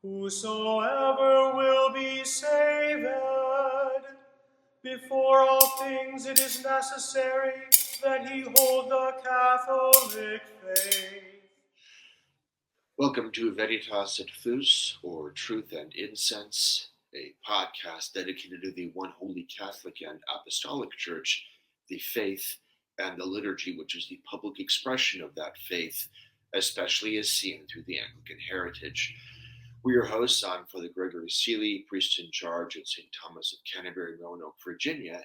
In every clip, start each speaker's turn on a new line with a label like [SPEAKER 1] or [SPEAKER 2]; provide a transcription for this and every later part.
[SPEAKER 1] Whosoever will be saved, before all things it is necessary that he hold the Catholic faith.
[SPEAKER 2] Welcome to Veritas et Thus, or Truth and Incense, a podcast dedicated to the one holy Catholic and Apostolic Church, the faith, and the liturgy, which is the public expression of that faith, especially as seen through the Anglican heritage. We're your hosts. I'm Father Gregory Seeley, priest in charge at St. Thomas of Canterbury, Roanoke, Virginia,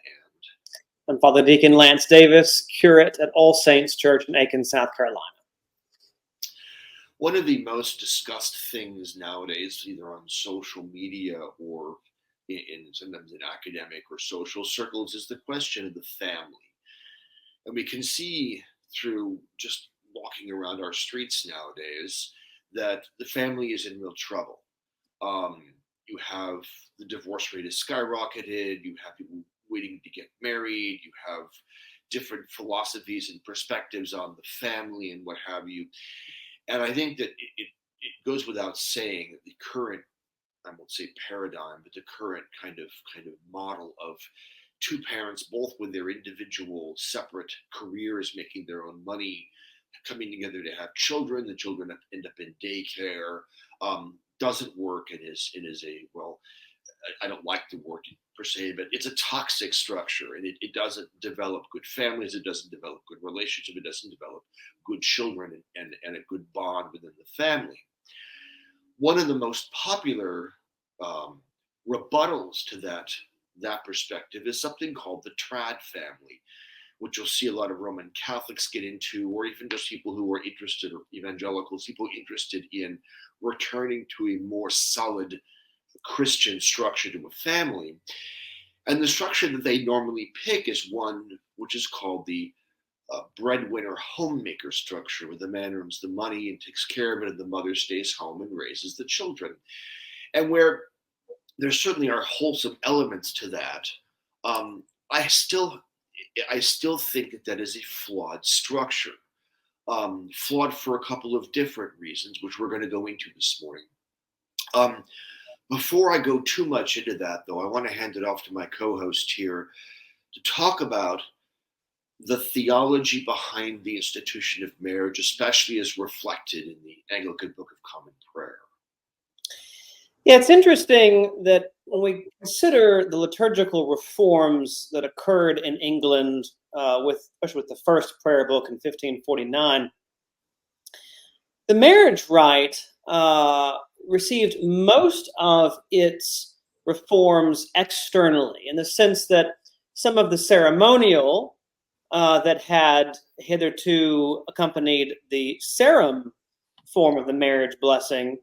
[SPEAKER 3] and Father Deacon Lance Davis, curate at All Saints Church in Aiken, South Carolina.
[SPEAKER 2] One of the most discussed things nowadays, either on social media or sometimes in academic or social circles, is the question of the family. And we can see through just walking around our streets nowadays that the family is in real trouble. You have the divorce rate has skyrocketed. You have people waiting to get married. You have different philosophies and perspectives on the family and what have you. And I think that it goes without saying that the current, I won't say paradigm, but the current kind of model of two parents, both with their individual separate careers, making their own money, coming together to have children. The children end up in daycare, doesn't work and is a, well, I don't like the word per se, but it's a toxic structure, and it doesn't develop good families. It doesn't develop good relationships. It doesn't develop good children and a good bond within the family. One of the most popular rebuttals to that perspective is something called the trad family, which you'll see a lot of Roman Catholics get into, or even just people who are interested, or evangelicals, people interested in returning to a more solid Christian structure to a family. And the structure that they normally pick is one which is called the breadwinner homemaker structure, where the man earns the money and takes care of it, and the mother stays home and raises the children. And where there certainly are wholesome elements to that, I still think that is a flawed structure. Flawed for a couple of different reasons, which we're going to go into this morning. Before I go too much into that, though, I want to hand it off to my co-host here to talk about the theology behind the institution of marriage, especially as reflected in the Anglican Book of Common Prayer.
[SPEAKER 3] Yeah, it's interesting that when we consider the liturgical reforms that occurred in England, especially with the first prayer book in 1549, the marriage rite received most of its reforms externally, in the sense that some of the ceremonial that had hitherto accompanied the serum form of the marriage blessing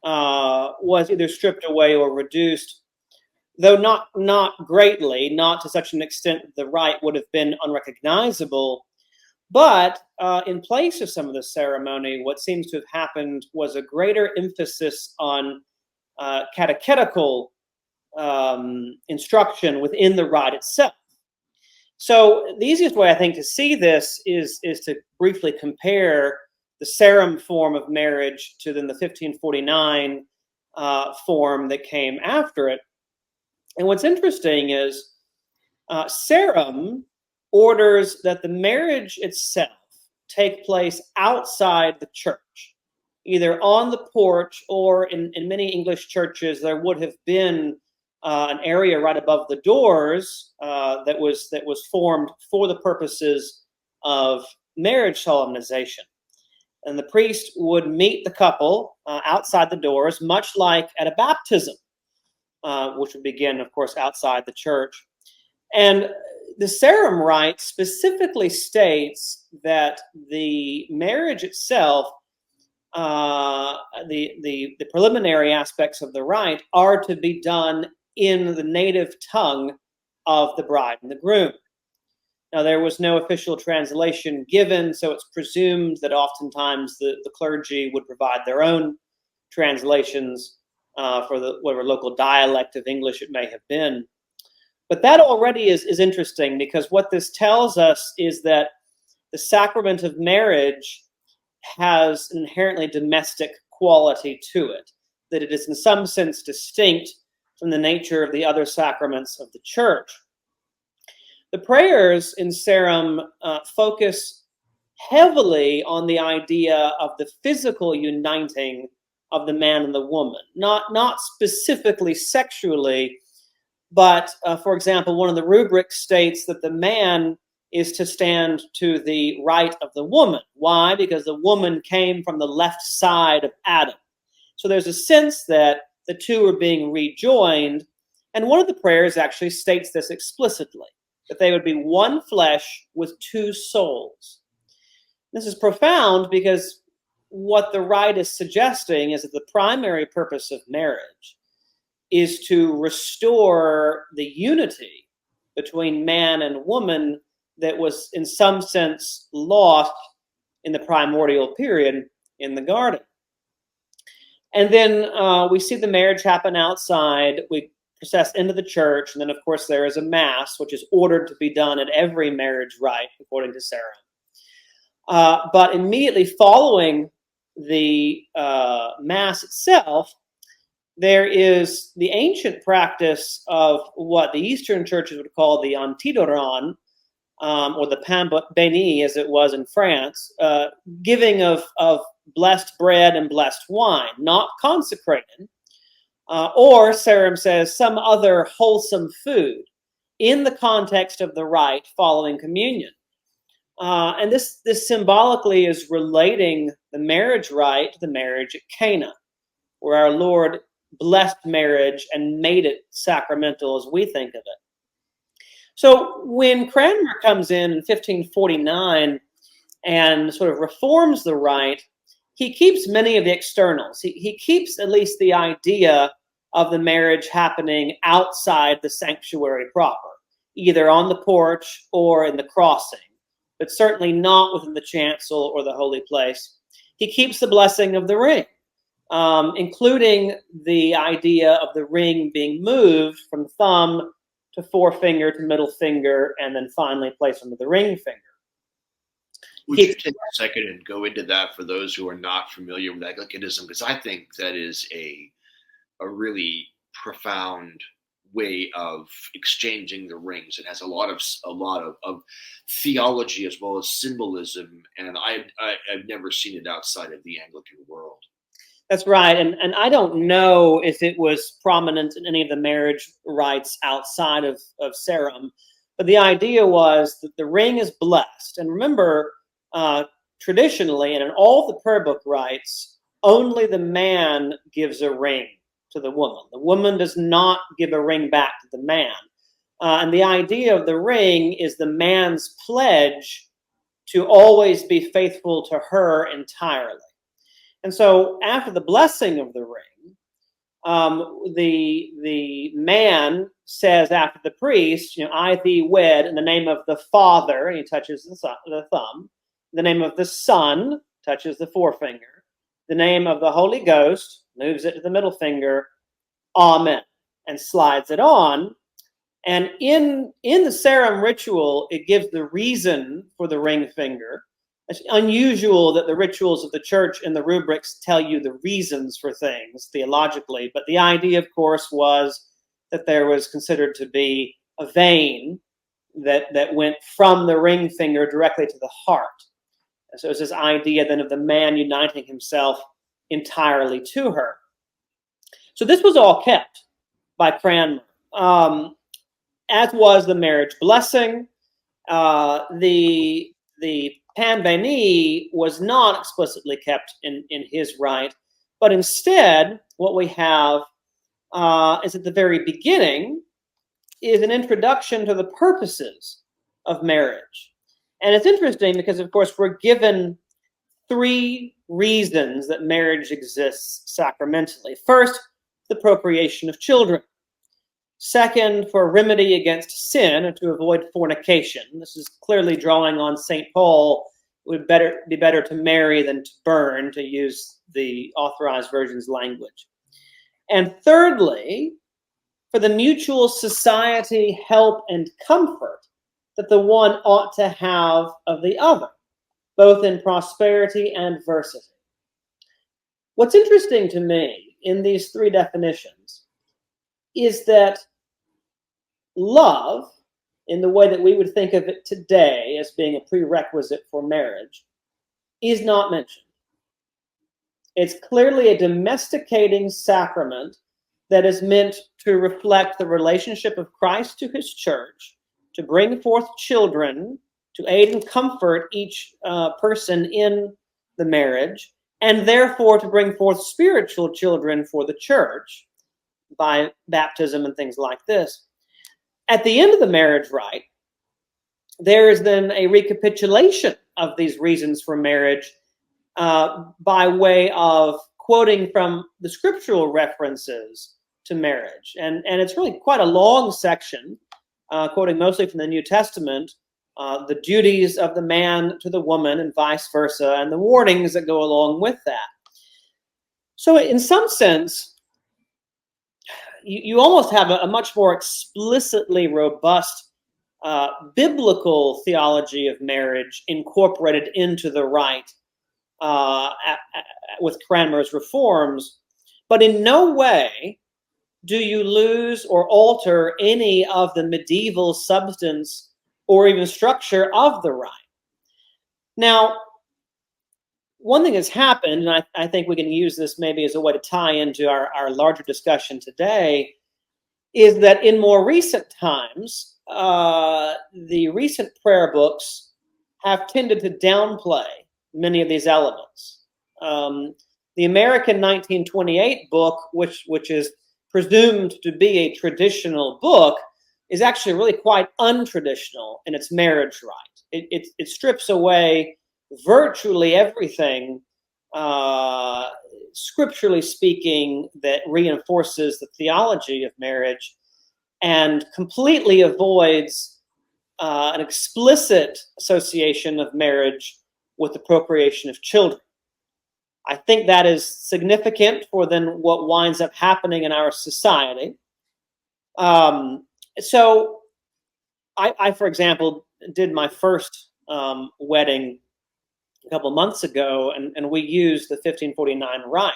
[SPEAKER 3] was either stripped away or reduced, though not greatly, not to such an extent that the rite would have been unrecognizable. But in place of some of the ceremony, what seems to have happened was a greater emphasis on catechetical instruction within the rite itself. So the easiest way, I think, to see this is to briefly compare the serum form of marriage to then the 1549 form that came after it. And what's interesting is serum orders that the marriage itself take place outside the church, either on the porch, or in many English churches there would have been an area right above the doors that was formed for the purposes of marriage solemnization. And the priest would meet the couple outside the doors, much like at a baptism, which would begin, of course, outside the church. And the serum rite specifically states that the marriage itself, the preliminary aspects of the rite, are to be done in the native tongue of the bride and the groom. Now, there was no official translation given, so it's presumed that oftentimes the clergy would provide their own translations for whatever local dialect of English it may have been. But that already is interesting, because what this tells us is that the sacrament of marriage has an inherently domestic quality to it. that it is in some sense distinct from the nature of the other sacraments of the church. The prayers in Sarum focus heavily on the idea of the physical uniting of the man and the woman, not specifically sexually, but for example, one of the rubrics states that the man is to stand to the right of the woman. Why? Because the woman came from the left side of Adam. So there's a sense that the two are being rejoined, and one of the prayers actually states this explicitly, that they would be one flesh with two souls. This is profound because what the rite is suggesting is that the primary purpose of marriage is to restore the unity between man and woman that was in some sense lost in the primordial period in the garden. And then we see the marriage happen outside. We process into the church, and then of course there is a mass, which is ordered to be done at every marriage rite, according to Sarah. But immediately following the mass itself, there is the ancient practice of what the Eastern churches would call the Antidoron, or the pain béni, as it was in France, giving of blessed bread and blessed wine, not consecrated, or Sarum says some other wholesome food in the context of the rite following communion. And this symbolically is relating the marriage rite to the marriage at Cana, where our Lord blessed marriage and made it sacramental as we think of it. So when Cranmer comes in 1549 and sort of reforms the rite, he keeps many of the externals. He keeps at least the idea of the marriage happening outside the sanctuary proper, either on the porch or in the crossing, but certainly not within the chancel or the holy place. He keeps the blessing of the ring, including the idea of the ring being moved from thumb to forefinger to middle finger, and then finally placed under the ring finger.
[SPEAKER 2] Would you take a second and go into that for those who are not familiar with Anglicanism? Because I think that is a really profound way of exchanging the rings. It has a lot of theology as well as symbolism, and I've never seen it outside of the Anglican world.
[SPEAKER 3] That's right, and I don't know if it was prominent in any of the marriage rites outside of Sarum, but the idea was that the ring is blessed. And remember, traditionally and in all the prayer book rites, only the man gives a ring to the woman. The woman does not give a ring back to the man. And the idea of the ring is the man's pledge to always be faithful to her entirely. And so after the blessing of the ring, the man says after the priest, I thee wed in the name of the Father, and he touches the thumb, the name of the Son, touches the forefinger, the name of the Holy Ghost, moves it to the middle finger, Amen, and slides it on. And in the Sarum ritual, it gives the reason for the ring finger. It's unusual that the rituals of the church and the rubrics tell you the reasons for things theologically, but the idea, of course, was that there was considered to be a vein that went from the ring finger directly to the heart. And so it's this idea then of the man uniting himself entirely to her. So this was all kept by Cranmer, as was the marriage blessing. The pain béni was not explicitly kept in his rite, but instead what we have is at the very beginning is an introduction to the purposes of marriage. And it's interesting because, of course, we're given three reasons that marriage exists sacramentally. First, the procreation of children. Second, for remedy against sin and to avoid fornication. This is clearly drawing on St. Paul. It would be better to marry than to burn, to use the Authorized Version's language. And thirdly, for the mutual society, help, and comfort that the one ought to have of the other, both in prosperity and adversity. What's interesting to me in these three definitions is that love, in the way that we would think of it today as being a prerequisite for marriage, is not mentioned. It's clearly a domesticating sacrament that is meant to reflect the relationship of Christ to his church, to bring forth children, to aid and comfort each person in the marriage, and therefore to bring forth spiritual children for the church by baptism and things like this. At the end of the marriage rite, there is then a recapitulation of these reasons for marriage by way of quoting from the scriptural references to marriage. And it's really quite a long section, quoting mostly from the New Testament, the duties of the man to the woman and vice versa, and the warnings that go along with that. So in some sense, you almost have a much more explicitly robust biblical theology of marriage incorporated into the rite with Cranmer's reforms, but in no way do you lose or alter any of the medieval substance or even structure of the rite. Now, one thing that's happened, and I think we can use this maybe as a way to tie into our larger discussion today, is that in more recent times, the recent prayer books have tended to downplay many of these elements. The American 1928 book, which is presumed to be a traditional book, is actually really quite untraditional in its marriage rite. It strips away virtually everything, scripturally speaking, that reinforces the theology of marriage, and completely avoids an explicit association of marriage with the procreation of children. I think that is significant for then what winds up happening in our society. So I, for example, did my first wedding a couple months ago, and we used the 1549 rite.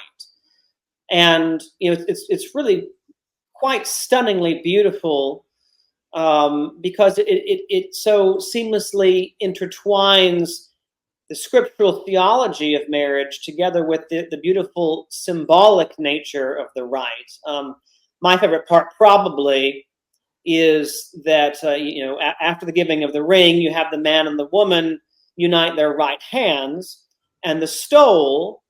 [SPEAKER 3] And it's really quite stunningly beautiful because it so seamlessly intertwines the scriptural theology of marriage together with the beautiful symbolic nature of the rite. My favorite part probably is that after the giving of the ring, you have the man and the woman unite their right hands, and the stole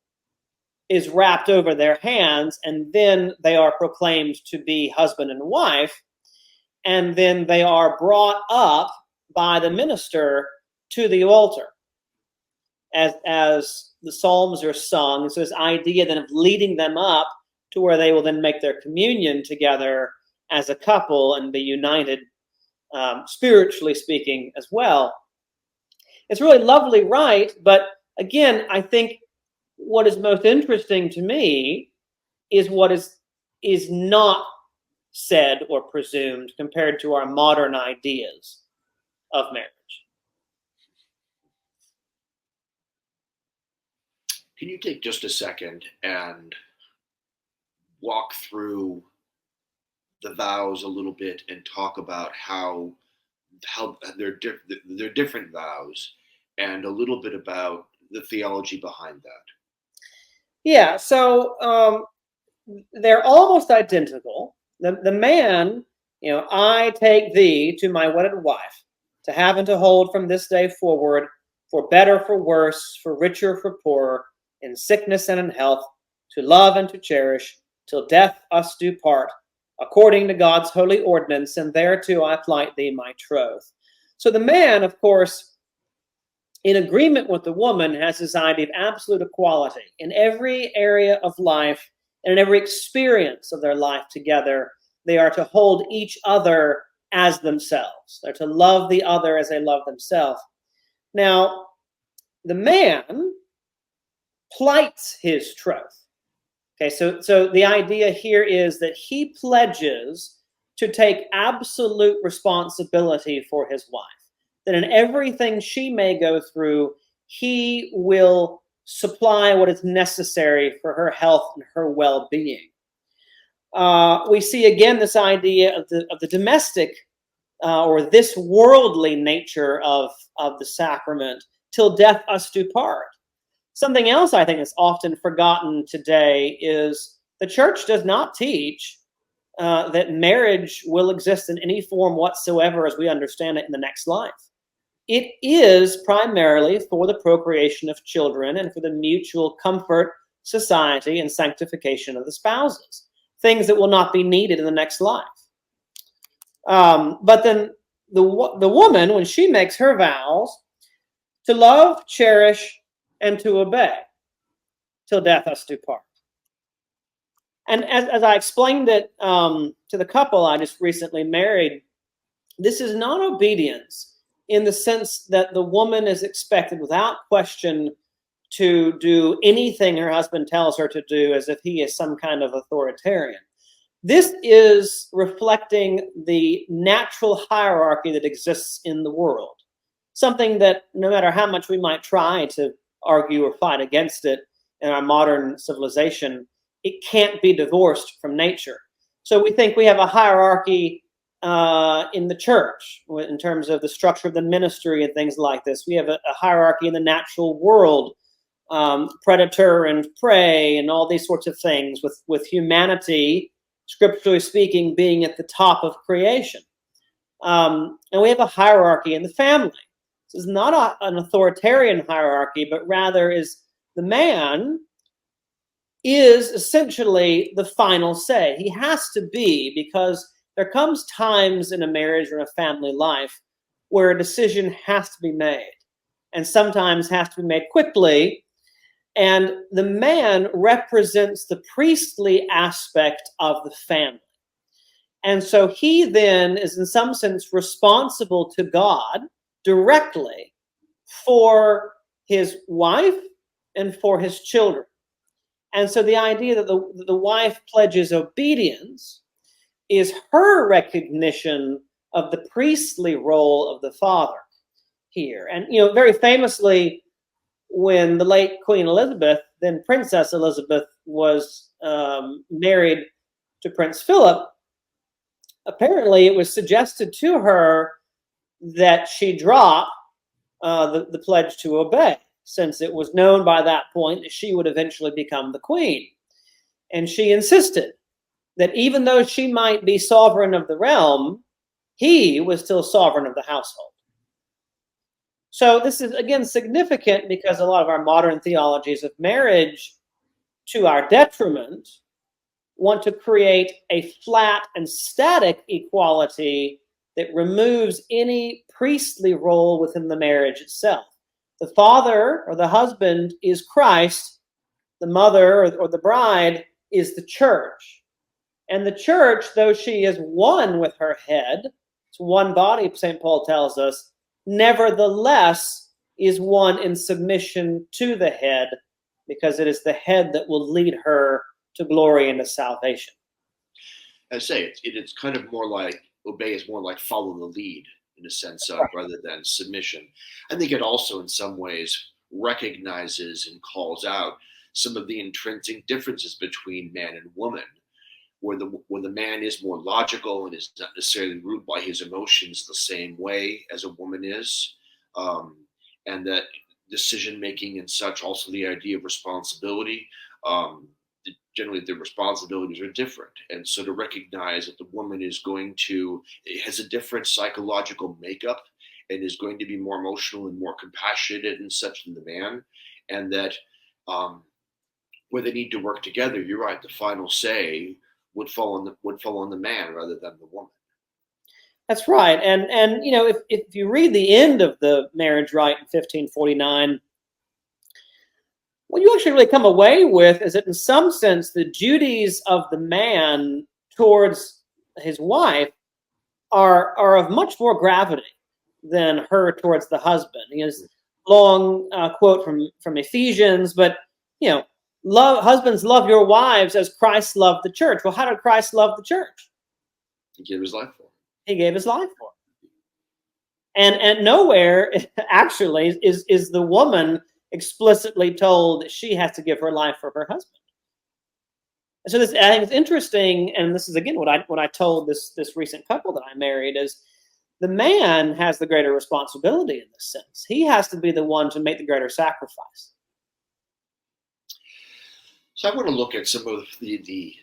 [SPEAKER 3] is wrapped over their hands, and then they are proclaimed to be husband and wife, and then they are brought up by the minister to the altar as the psalms are sung. So this idea then of leading them up to where they will then make their communion together as a couple and be united spiritually speaking as well. It's really lovely, right? But again, I think what is most interesting to me is what is not said or presumed compared to our modern ideas of marriage.
[SPEAKER 2] Can you take just a second and walk through the vows a little bit and talk about how they're different vows, and a little bit about the theology behind that?
[SPEAKER 3] Yeah, so they're almost identical. The man, I take thee to my wedded wife, to have and to hold from this day forward, for better, for worse, for richer, for poorer, in sickness and in health, to love and to cherish, till death us do part, according to God's holy ordinance, and thereto I plight thee my troth. So the man, of course, in agreement with the woman, has this idea of absolute equality in every area of life and in every experience of their life together. They are to hold each other as themselves. They're to love the other as they love themselves. Now, the man plights his troth. Okay, so the idea here is that he pledges to take absolute responsibility for his wife. That in everything she may go through, he will supply what is necessary for her health and her well-being. We see again this idea of the domestic or this worldly nature of the sacrament, till death us do part. Something else I think is often forgotten today is the church does not teach that marriage will exist in any form whatsoever as we understand it in the next life. It is primarily for the procreation of children and for the mutual comfort, society, and sanctification of the spouses, things that will not be needed in the next life. But then the woman, when she makes her vows, to love, cherish, and to obey, till death us do part. And as I explained it to the couple I just recently married, this is not obedience in the sense that the woman is expected without question to do anything her husband tells her to do as if he is some kind of authoritarian. This is reflecting the natural hierarchy that exists in the world, something that no matter how much we might try to argue or fight against it in our modern civilization, it can't be divorced from nature. So we think we have a hierarchy in the church in terms of the structure of the ministry and things like this. We have a hierarchy in the natural world, predator and prey and all these sorts of things, with humanity, scripturally speaking, being at the top of creation. And we have a hierarchy in the family. This is not an authoritarian hierarchy, but rather is the man is essentially the final say. He has to be, because there comes times in a marriage or a family life where a decision has to be made, and sometimes has to be made quickly. And the man represents the priestly aspect of the family. And so he then is in some sense responsible to God directly for his wife and for his children. And so the idea that the wife pledges obedience is her recognition of the priestly role of the father here. And, very famously, when the late Queen Elizabeth, then Princess Elizabeth, was married to Prince Philip, apparently it was suggested to her that she drop the pledge to obey, since it was known by that point that she would eventually become the queen. And she insisted that even though she might be sovereign of the realm, he was still sovereign of the household. So this is, again, significant because a lot of our modern theologies of marriage, to our detriment, want to create a flat and static equality that removes any priestly role within the marriage itself. The father or the husband is Christ. The mother or the bride is the church. And the church, though she is one with her head, it's one body, St. Paul tells us, nevertheless is one in submission to the head, because it is the head that will lead her to glory and to salvation.
[SPEAKER 2] I say it's kind of more like obey is more like follow the lead in a sense of, rather than submission. I think it also in some ways recognizes and calls out some of the intrinsic differences between man and woman, where the man is more logical and is not necessarily ruled by his emotions the same way as a woman is, and that decision making and such, also the idea of responsibility, generally the responsibilities are different. And so to recognize that the woman has a different psychological makeup and is going to be more emotional and more compassionate and such than the man, and that where they need to work together, you're right, the final say would fall on the man rather than the woman.
[SPEAKER 3] That's right. And if you read the end of the marriage rite in 1549, what you actually really come away with is that in some sense the duties of the man towards his wife are of much more gravity than her towards the husband. He has long quote from Ephesians, but husbands, love your wives as Christ loved the church. Well, how did Christ love the church?
[SPEAKER 2] He gave his life for it.
[SPEAKER 3] He gave his life for it. And nowhere actually is the woman explicitly told that she has to give her life for her husband. And so this, I think it's interesting, and this is again what I told this recent couple that I married, is the man has the greater responsibility in this sense. He has to be the one to make the greater sacrifice.
[SPEAKER 2] So I want to look at some of the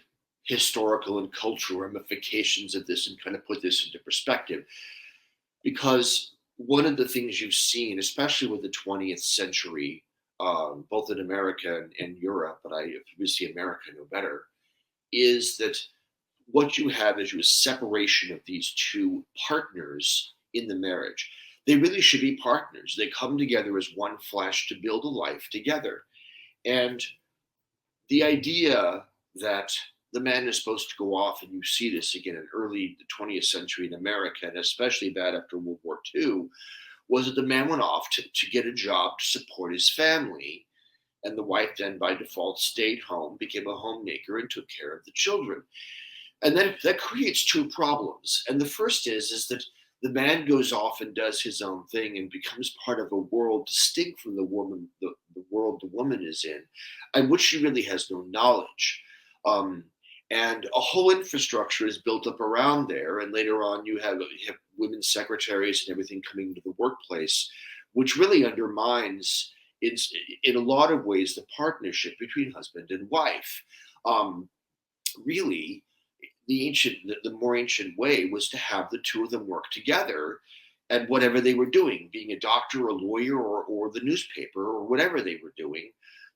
[SPEAKER 2] historical and cultural ramifications of this and kind of put this into perspective. Because one of the things you've seen, especially with the 20th century, both in America and Europe, but I obviously America know better, is that what you have is a separation of these two partners in the marriage. They really should be partners. They come together as one flesh to build a life together. And the idea that the man is supposed to go off, and you see this again in early 20th century in America, and especially bad after World War II, was that the man went off to get a job to support his family, and the wife then by default stayed home, became a homemaker, and took care of the children. And then that creates two problems. And the first is that the man goes off and does his own thing and becomes part of a world distinct from the woman, the world the woman is in, and which she really has no knowledge. And a whole infrastructure is built up around there. And later on, you have women's secretaries and everything coming to the workplace, which really undermines, in a lot of ways, the partnership between husband and wife. Really, the more ancient way was to have the two of them work together at whatever they were doing, being a doctor, a lawyer, or the newspaper, or whatever they were doing.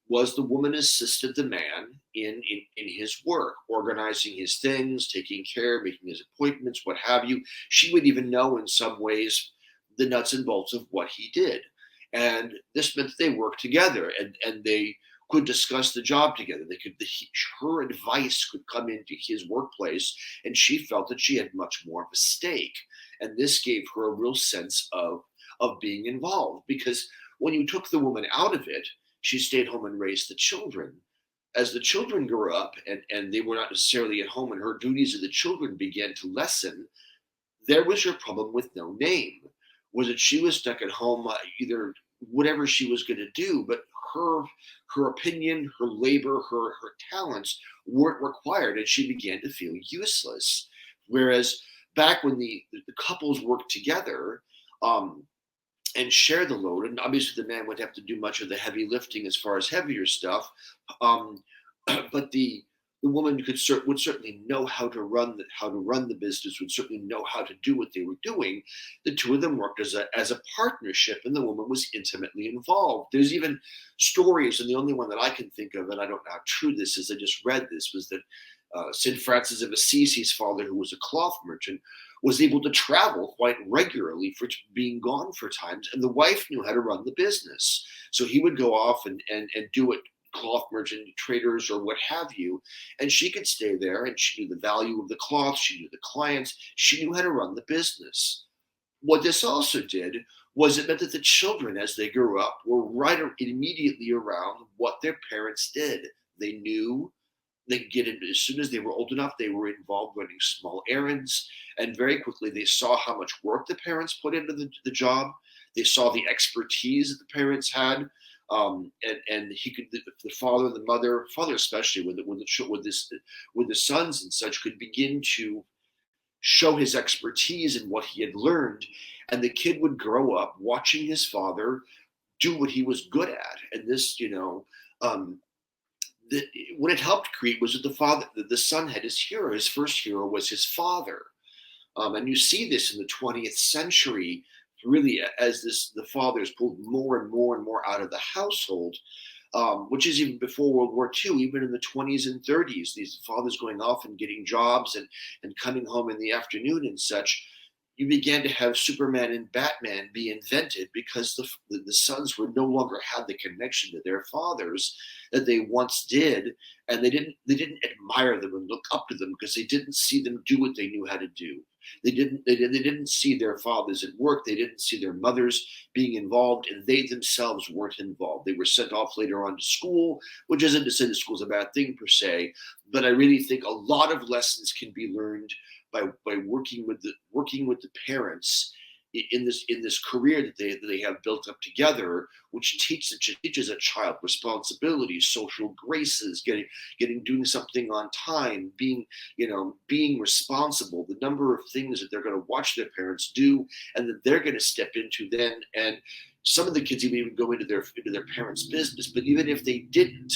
[SPEAKER 2] Was the woman assisted the man in his work, organizing his things, taking care, making his appointments, what have you. She would even know in some ways the nuts and bolts of what he did. And this meant that they worked together and they could discuss the job together. Her advice could come into his workplace, and she felt that she had much more of a stake. And this gave her a real sense of being involved, because when you took the woman out of it, she stayed home and raised the children. As the children grew up and they were not necessarily at home and her duties of the children began to lessen, there was your problem with no name. Was that she was stuck at home, either whatever she was going to do, but her opinion, her labor, her talents weren't required, and she began to feel useless. Whereas back when the couples worked together, and share the load. And obviously the man would have to do much of the heavy lifting as far as heavier stuff. But the woman would certainly know how to run the business, would certainly know how to do what they were doing. The two of them worked as a partnership, and the woman was intimately involved. There's even stories, and the only one that I can think of, and I don't know how true this is, I just read this, was that St. Francis of Assisi's father, who was a cloth merchant, was able to travel quite regularly for being gone for times, and the wife knew how to run the business. So he would go off and do it, cloth merchant, traders, or what have you, and she could stay there, and she knew the value of the cloth, she knew the clients, she knew how to run the business. What this also did was it meant that the children, as they grew up, were right immediately around what their parents did. They knew they could get in as soon as they were old enough. They were involved running small errands, and very quickly they saw how much work the parents put into the job. They saw the expertise that the parents had, and he could, the father, the mother, father especially with the sons and such, could begin to show his expertise in what he had learned, and the kid would grow up watching his father do what he was good at, and this, what it helped create was that the son had his hero. His first hero was his father, and you see this in the 20th century, really, as the father is pulled more and more and more out of the household, which is even before World War II, even in the 20s and 30s. These fathers going off and getting jobs and coming home in the afternoon and such. You began to have Superman and Batman be invented because the sons were no longer had the connection to their fathers that they once did, and they didn't admire them and look up to them because they didn't see them do what they knew how to do. They didn't see their fathers at work. They didn't see their mothers being involved, and they themselves weren't involved. They were sent off later on to school, which isn't to say that school's a bad thing per se, but I really think a lot of lessons can be learned by working with the parents in this career that they have built up together, which teaches a child responsibility, social graces, doing something on time, being responsible, the number of things that they're going to watch their parents do and that they're going to step into then. And some of the kids even go into their parents' business, but even if they didn't,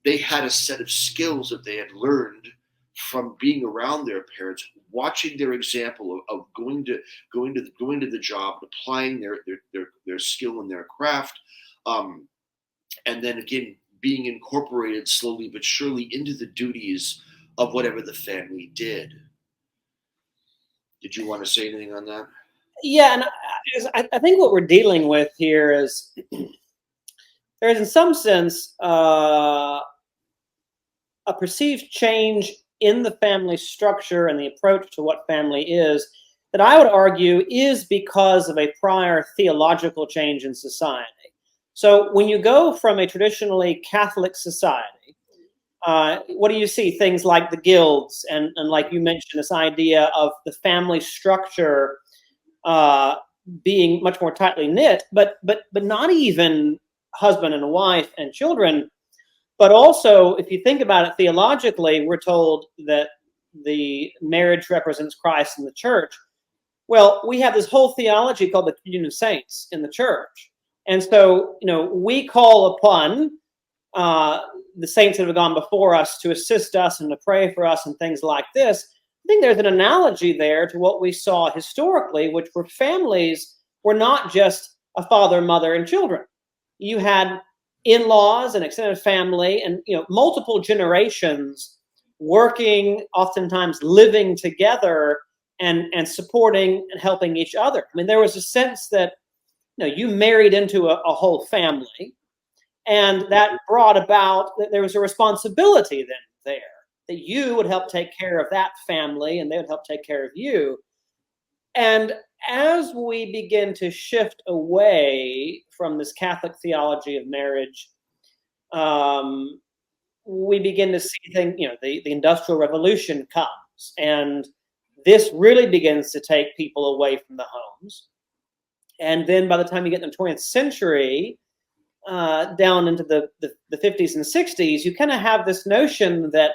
[SPEAKER 2] they had a set of skills that they had learned from being around their parents, watching their example of going to the job, applying their skill and their craft, and then again being incorporated slowly but surely into the duties of whatever the family did. Did you want to say anything on that?
[SPEAKER 3] Yeah, and I think what we're dealing with here is there's in some sense a perceived change in the family structure and the approach to what family is that I would argue is because of a prior theological change in society. So when you go from a traditionally Catholic society, what do you see? Things like the guilds and like you mentioned, this idea of the family structure being much more tightly knit, but not even husband and wife and children. But also, if you think about it theologically, we're told that the marriage represents Christ in the church. Well, we have this whole theology called the communion of saints in the church. And so, we call upon the saints that have gone before us to assist us and to pray for us and things like this. I think there's an analogy there to what we saw historically, which were families were not just a father, mother, and children. You had in-laws and extended family and multiple generations working, oftentimes living together and supporting and helping each other. I mean, there was a sense that you married into a whole family, and that brought about that there was a responsibility then there that you would help take care of that family and they would help take care of you. And as we begin to shift away from this Catholic theology of marriage, we begin to see things, the Industrial Revolution comes, and this really begins to take people away from the homes. And then by the time you get in the 20th century, down into the 50s and 60s, you kind of have this notion that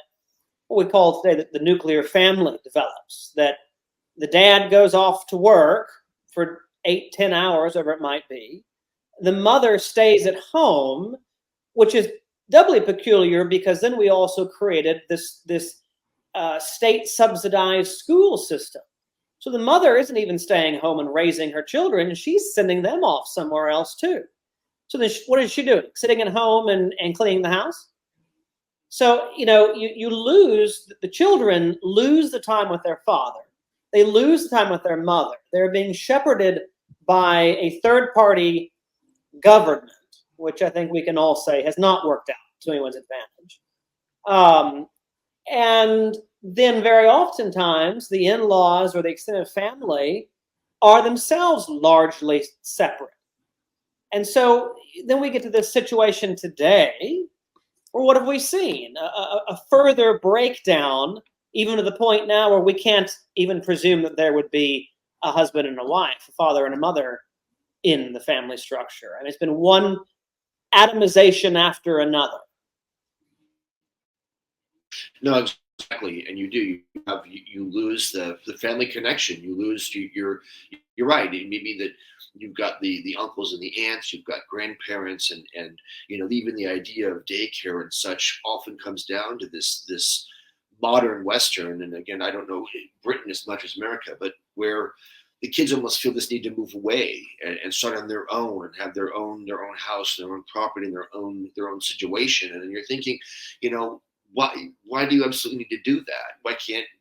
[SPEAKER 3] what we call today the nuclear family develops, that the dad goes off to work for 8-10 hours, whatever it might be. The mother stays at home, which is doubly peculiar because then we also created this state-subsidized school system. So the mother isn't even staying home and raising her children. She's sending them off somewhere else too. So then what is she doing? Sitting at home and cleaning the house? So, you lose, the children lose the time with their father. They lose the time with their mother. They're being shepherded by a third-party government, which I think we can all say has not worked out to anyone's advantage. And then very oftentimes the in-laws or the extended family are themselves largely separate. And so then we get to this situation today, where what have we seen? A further breakdown, even to the point now where we can't even presume that there would be a husband and a wife, a father and a mother in the family structure. And it's been one atomization after another.
[SPEAKER 2] No, exactly. And you lose the family connection. You lose you're right. It may be that you've got the uncles and the aunts, you've got grandparents, and even the idea of daycare and such often comes down to this modern Western. And again, I don't know Britain as much as America, but where the kids almost feel this need to move away and start on their own and have their own house, their own property, and their own situation. And then you're thinking, why do you absolutely need to do that?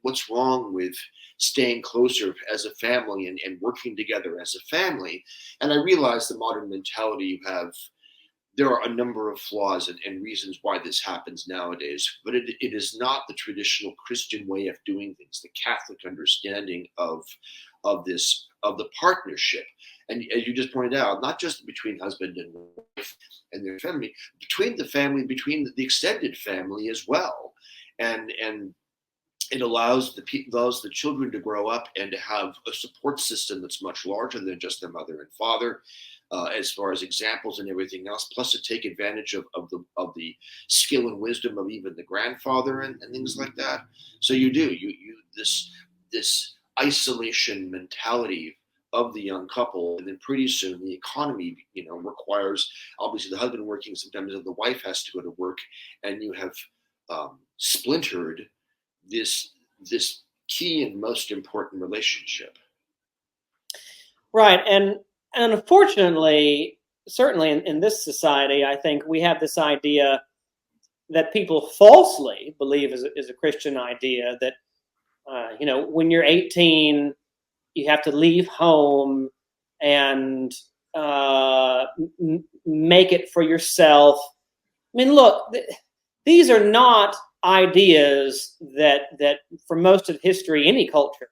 [SPEAKER 2] What's wrong with staying closer as a family and working together as a family? And I realize the modern mentality you have, there are a number of flaws and reasons why this happens nowadays, but it is not the traditional Christian way of doing things, the Catholic understanding of the partnership. And as you just pointed out, not just between husband and wife and their family, between the extended family as well. And it allows the children to grow up and to have a support system that's much larger than just their mother and father, as far as examples and everything else. Plus, to take advantage of the skill and wisdom of even the grandfather and things like that. So you this isolation mentality of the young couple, and then pretty soon the economy, requires obviously the husband working. Sometimes the wife has to go to work, and you have splintered this key and most important relationship.
[SPEAKER 3] Right, and unfortunately, certainly in this society, I think we have this idea that people falsely believe is a Christian idea that when you're 18, you have to leave home and make it for yourself. I mean, look, these are not ideas that for most of history, any culture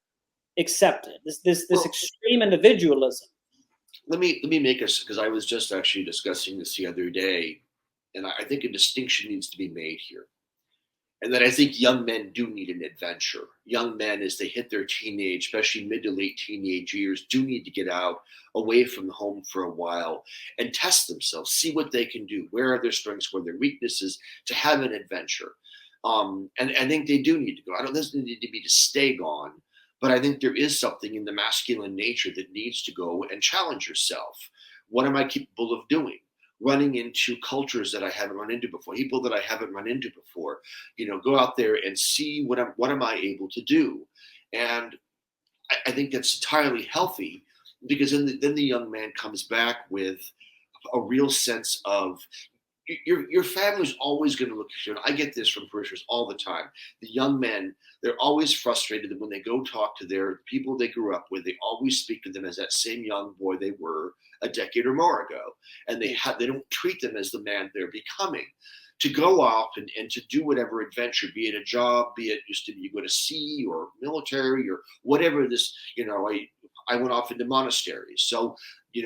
[SPEAKER 3] accepted. This extreme individualism.
[SPEAKER 2] Let me make us, because I was just actually discussing this the other day, and I think a distinction needs to be made here. And that I think young men do need an adventure. Young men, as they hit their teenage, especially mid to late teenage years, do need to get out away from home for a while and test themselves, see what they can do, where are their strengths, where are their weaknesses, to have an adventure. And I think they do need to go. I don't necessarily need to be to stay gone, but I think there is something in the masculine nature that needs to go and challenge yourself. What am I capable of doing? Running into cultures that I haven't run into before, people that I haven't run into before. Go out there and see what am I able to do, and I think that's entirely healthy, because then the young man comes back with a real sense of your family's always going to look at you. And I get this from parishioners all the time. The young men, they're always frustrated that when they go talk to their people they grew up with, they always speak to them as that same young boy they were a decade or more ago, and they don't treat them as the man they're becoming. To go off and to do whatever adventure, be it a job, be it used to be you go to sea or military or whatever this, I went off into monasteries. So, you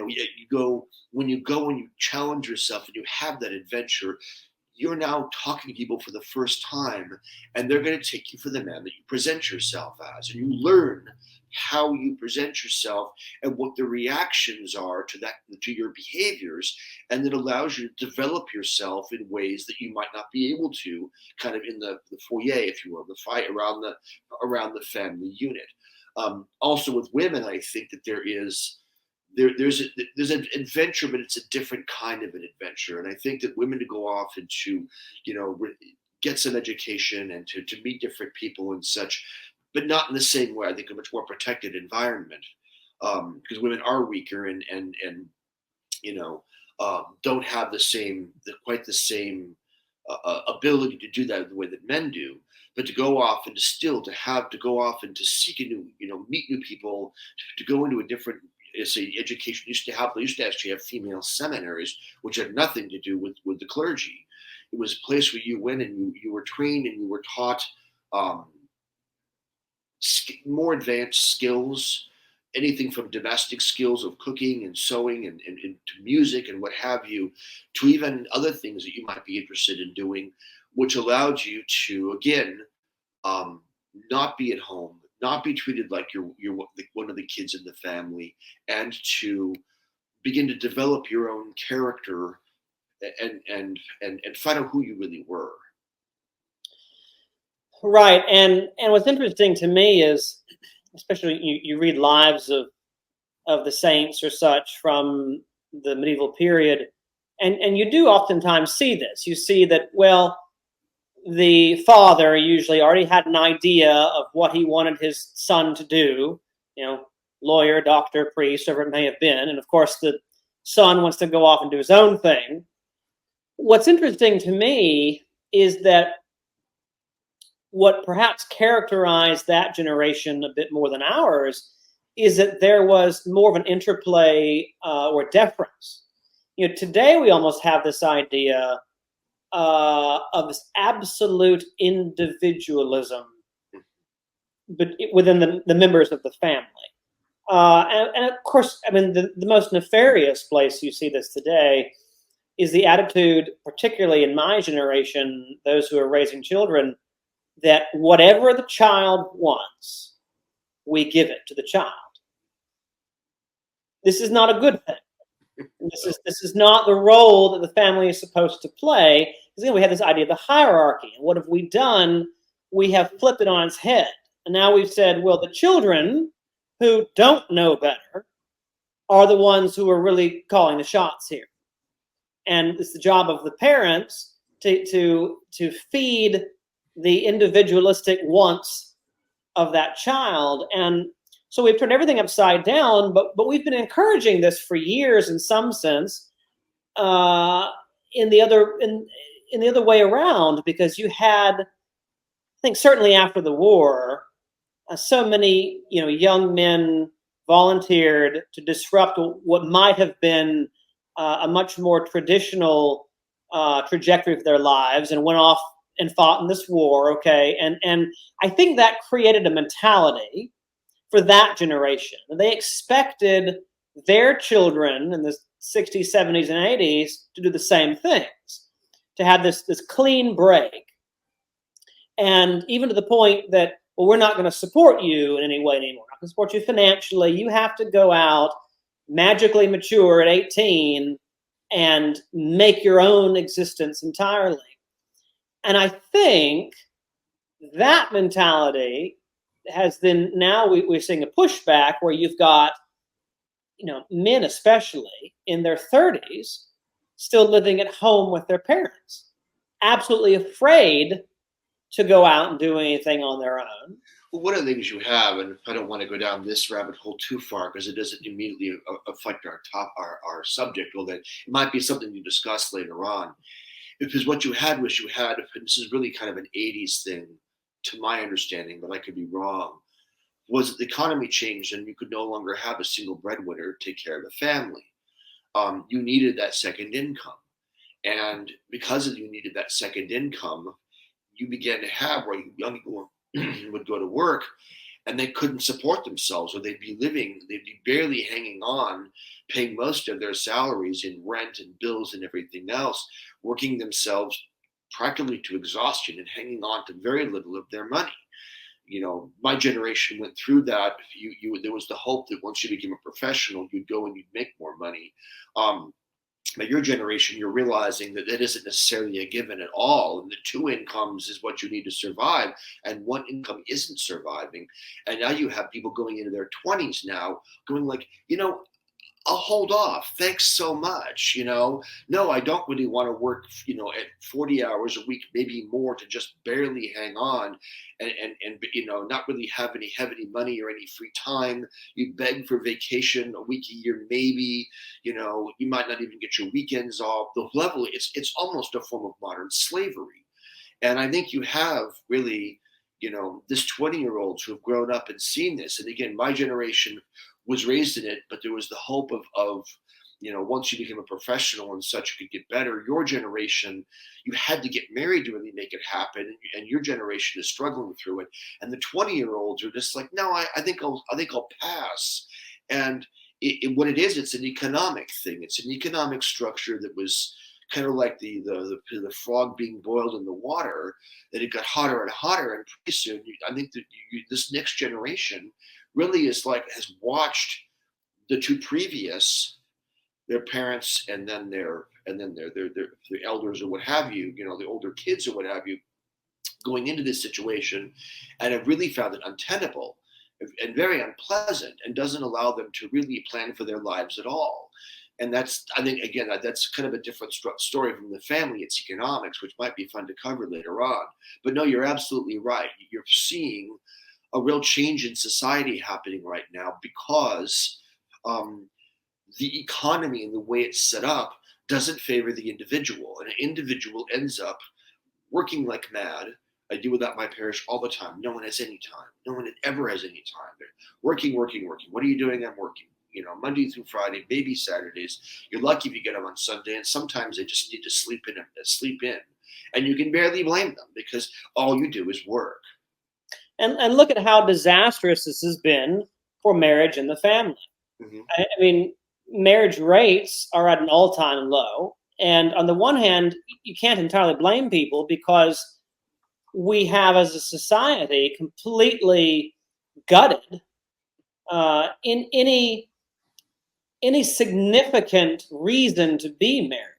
[SPEAKER 2] go and you challenge yourself and you have that adventure, you're now talking to people for the first time, and they're going to take you for the man that you present yourself as, and you learn how you present yourself and what the reactions are to your behaviors, and it allows you to develop yourself in ways that you might not be able to kind of in the foyer, if you will, the fight around the family unit. Also with women, I think that there's an adventure, but it's a different kind of an adventure. And I think that women to go off and to, get some education and to meet different people and such, but not in the same way. I think a much more protected environment, because women are weaker and don't have quite the same ability to do that the way that men do. But to go off and to go off and to seek a new, meet new people, to go into a different, say, education. They used to actually have female seminaries, which had nothing to do with the clergy. It was a place where you went and you were trained and you were taught more advanced skills, anything from domestic skills of cooking and sewing and to music and what have you, to even other things that you might be interested in doing, which allowed you to, again, not be at home, not be treated like you're one of the kids in the family, and to begin to develop your own character and find out who you really were.
[SPEAKER 3] Right, and what's interesting to me is, especially you read lives of the saints or such from the medieval period, and you do oftentimes see this. You see that, well, the father usually already had an idea of what he wanted his son to do, lawyer, doctor, priest, whatever it may have been, and of course the son wants to go off and do his own thing. What's interesting to me is that what perhaps characterized that generation a bit more than ours is that there was more of an interplay or deference. Today we almost have this idea of this absolute individualism, but within the members of the family. And of course, I mean, the most nefarious place you see this today is the attitude, particularly in my generation, those who are raising children, that whatever the child wants, we give it to the child. This is not a good thing. This is not the role that the family is supposed to play. Because again, we have this idea of the hierarchy. And what have we done? We have flipped it on its head. And now we've said, well, the children who don't know better are the ones who are really calling the shots here. And it's the job of the parents to feed the individualistic wants of that child. And so we've turned everything upside down, but we've been encouraging this for years in some sense, in the other way around, because you had, I think certainly after the war, so many young men volunteered to disrupt what might have been a much more traditional trajectory of their lives, and went off and fought in this war. Okay, and I think that created a mentality for that generation. They expected their children in the 60s, 70s, and 80s to do the same things, to have this clean break. And even to the point that, well, we're not going to support you in any way anymore. We're not going to support you financially. You have to go out, magically mature at 18, and make your own existence entirely. And I think that mentality has then, now we're seeing a pushback where you've got, men especially in their 30s still living at home with their parents, absolutely afraid to go out and do anything on their own.
[SPEAKER 2] Well, one of the things you have, and I don't want to go down this rabbit hole too far because it doesn't immediately affect our subject, although it might be something you discuss later on. Because what you had, and this is really kind of an 80s thing, to my understanding, but I could be wrong, was that the economy changed and you could no longer have a single breadwinner take care of the family. You needed that second income. And because you needed that second income, you began to have where young people would go to work and they couldn't support themselves, or they'd be barely hanging on, paying most of their salaries in rent and bills and everything else, working themselves practically to exhaustion and hanging on to very little of their money. My generation went through that. There was the hope that once you became a professional, you'd go and you'd make more money. But your generation, you're realizing that isn't necessarily a given at all, and the two incomes is what you need to survive, and one income isn't surviving. And now you have people going into their 20s now going like, I'll hold off. Thanks so much. No, I don't really want to work, at 40 hours a week, maybe more, to just barely hang on and not really have any heavy money or any free time. You beg for vacation a week a year, maybe, you might not even get your weekends off. The level, it's almost a form of modern slavery. And I think you have really, this 20-year-olds who have grown up and seen this. And again, my generation was raised in it, but there was the hope of once you became a professional and such, you could get better. Your generation, you had to get married to really make it happen, and your generation is struggling through it. And the 20-year-olds are just like, no, I think I'll pass. And what it is, it's an economic thing. It's an economic structure that was kind of like the frog being boiled in the water, that it got hotter and hotter, and pretty soon, I think that this next generation really has watched the two previous, their parents and then their elders or what have you, the older kids or what have you, going into this situation, and have really found it untenable and very unpleasant, and doesn't allow them to really plan for their lives at all. And that's, I think, again, that's kind of a different story from the family. It's economics, which might be fun to cover later on. But no, you're absolutely right. You're seeing a real change in society happening right now because the economy and the way it's set up doesn't favor the individual. And an individual ends up working like mad. I deal with that in my parish all the time. No one has any time. No one ever has any time. They're working. What are you doing? I'm working. Monday through Friday, maybe Saturdays. You're lucky if you get them on Sunday, and sometimes they just need to sleep in. And you can barely blame them because all you do is work.
[SPEAKER 3] And look at how disastrous this has been for marriage and the family. Mm-hmm. I mean, marriage rates are at an all-time low. And on the one hand, you can't entirely blame people because we have as a society completely gutted in any significant reason to be married.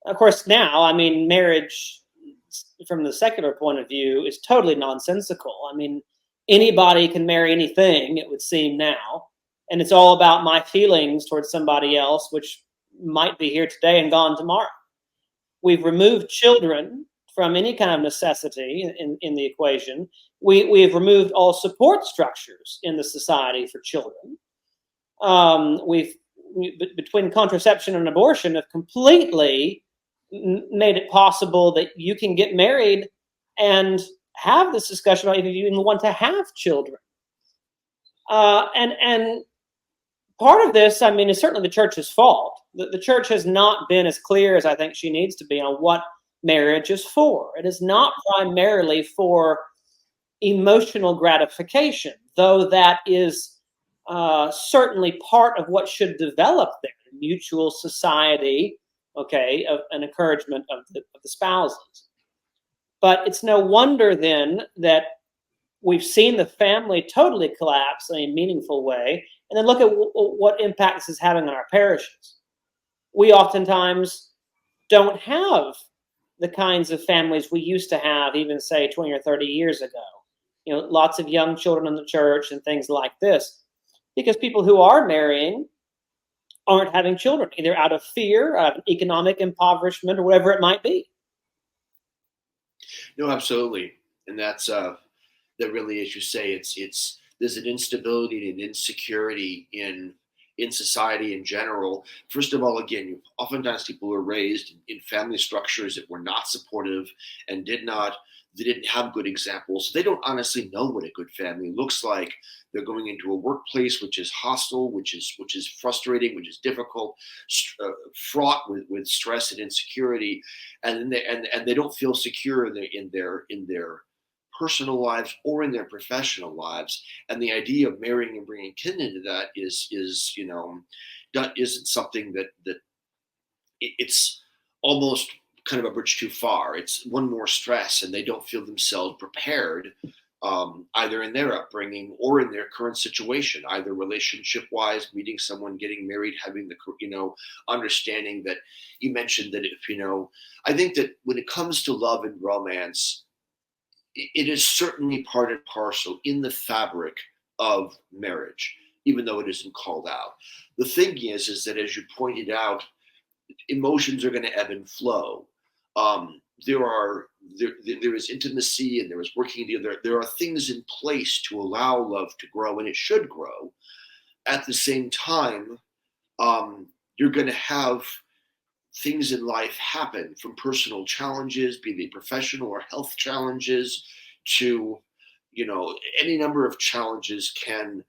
[SPEAKER 3] Of course, now, I mean, marriage from the secular point of view is totally nonsensical. I mean, anybody can marry anything, it would seem now. And it's all about my feelings towards somebody else, which might be here today and gone tomorrow. We've removed children from any kind of necessity in the equation. We've removed all support structures in the society for children. Between contraception and abortion, have completely made it possible that you can get married and have this discussion about if you even want to have children. And part of this, I mean, is certainly the church's fault. The church has not been as clear as I think she needs to be on what marriage is for. It is not primarily for emotional gratification, though that is certainly part of what should develop there, mutual society, okay, of an encouragement of the spouses. But it's no wonder then that we've seen the family totally collapse in a meaningful way. And then look at what impact this is having on our parishes. We oftentimes don't have the kinds of families we used to have even, say, 20 or 30 years ago. You know, lots of young children in the church and things like this, because people who are marrying aren't having children, either out of fear, out of economic impoverishment, or whatever it might be.
[SPEAKER 2] No, absolutely. And that's that really, as you say, it's there's an instability and insecurity in society in general. First of all, again, oftentimes people are raised in family structures that were not supportive and they didn't have good examples. They don't honestly know what a good family looks like. They're going into a workplace which is hostile, which is frustrating, which is difficult, fraught with stress and insecurity, and they don't feel secure in their personal lives or in their professional lives. And the idea of marrying and bringing kin into that isn't something that it's almost kind of a bridge too far. It's one more stress, and they don't feel themselves prepared, either in their upbringing or in their current situation, either relationship-wise, meeting someone, getting married, having the understanding that you mentioned that I think that when it comes to love and romance, it is certainly part and parcel in the fabric of marriage, even though it isn't called out. The thing is that, as you pointed out, emotions are going to ebb and flow. There is intimacy and there is working together. There are things in place to allow love to grow, and it should grow. At the same time, you're going to have things in life happen, from personal challenges, be they professional or health challenges, to any number of challenges can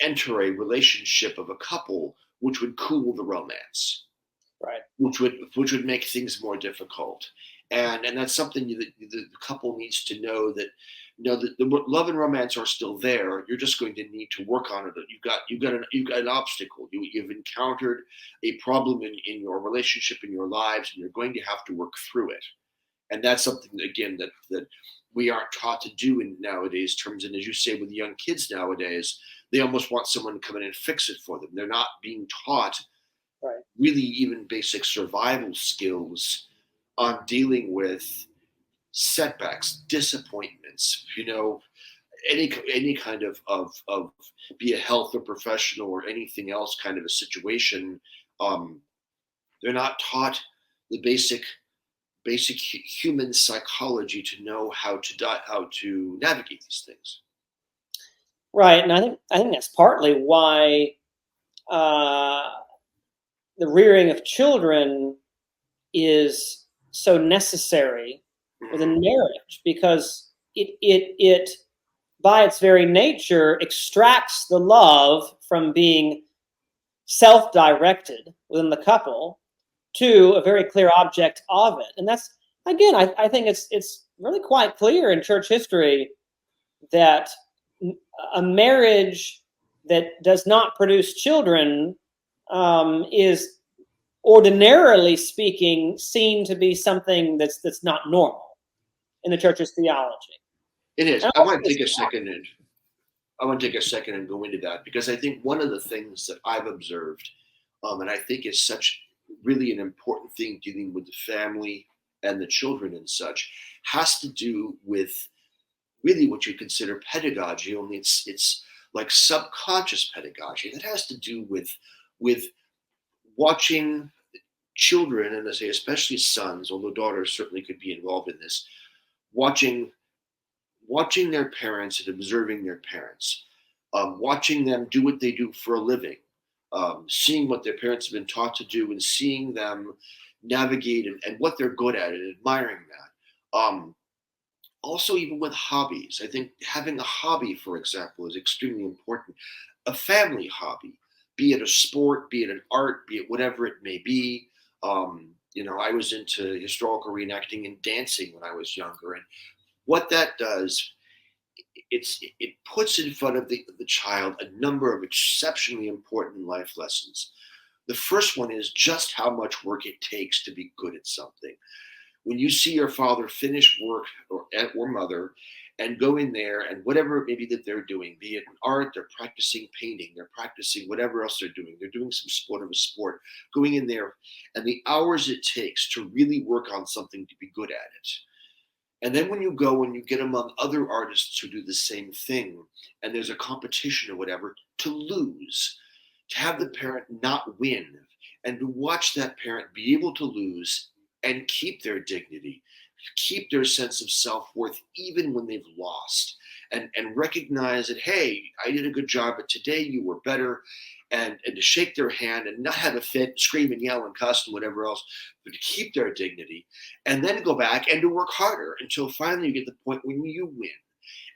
[SPEAKER 2] enter a relationship of a couple, which would cool the romance.
[SPEAKER 3] Right.
[SPEAKER 2] Which would make things more difficult, and that's something that the couple needs to know, that the love and romance are still there. You're just going to need to work on it. You've got an obstacle. You've encountered a problem in your relationship, in your lives, and you're going to have to work through it. And that's something, again, that we aren't taught to do in nowadays terms. And as you say, with young kids nowadays, they almost want someone to come in and fix it for them. They're not being taught really even basic survival skills on dealing with setbacks, disappointments, any kind of be a health or professional or anything else kind of a situation. They're not taught the basic human psychology to know how to navigate these things.
[SPEAKER 3] Right, and I think that's partly why the rearing of children is so necessary within marriage, because it by its very nature extracts the love from being self-directed within the couple to a very clear object of it. And that's, again, I think it's really quite clear in church history that a marriage that does not produce children is, ordinarily speaking, seen to be something that's not normal. in the church's theology.
[SPEAKER 2] It is.
[SPEAKER 3] And
[SPEAKER 2] I want to take a second and go into that, because I think one of the things that I've observed, and I think is such really an important thing dealing with the family and the children and such, has to do with really what you consider pedagogy, only it's like subconscious pedagogy. That has to do with watching children, and I say especially sons, although daughters certainly could be involved in this, watching their parents and observing their parents, watching them do what they do for a living, seeing what their parents have been taught to do, and seeing them navigate and what they're good at, and admiring that. Also, even with hobbies, I think having a hobby, for example, is extremely important. A family hobby, be it a sport, be it an art, be it whatever it may be. I was into historical reenacting and dancing when I was younger, and what that does, it puts in front of the child a number of exceptionally important life lessons. The first one is just how much work it takes to be good at something. When you see your father finish work, or mother, and go in there and whatever it may be that they're doing, be it in art, they're practicing painting, they're practicing whatever else they're doing some sport, going in there, and the hours it takes to really work on something to be good at it. And then when you go and you get among other artists who do the same thing, and there's a competition or whatever, to lose, to have the parent not win, and to watch that parent be able to lose and keep their dignity, keep their sense of self-worth even when they've lost, and recognize that, hey, I did a good job, but today you were better, and to shake their hand and not have a fit, scream and yell and cuss and whatever else, but to keep their dignity, and then go back and to work harder until finally you get to the point when you win.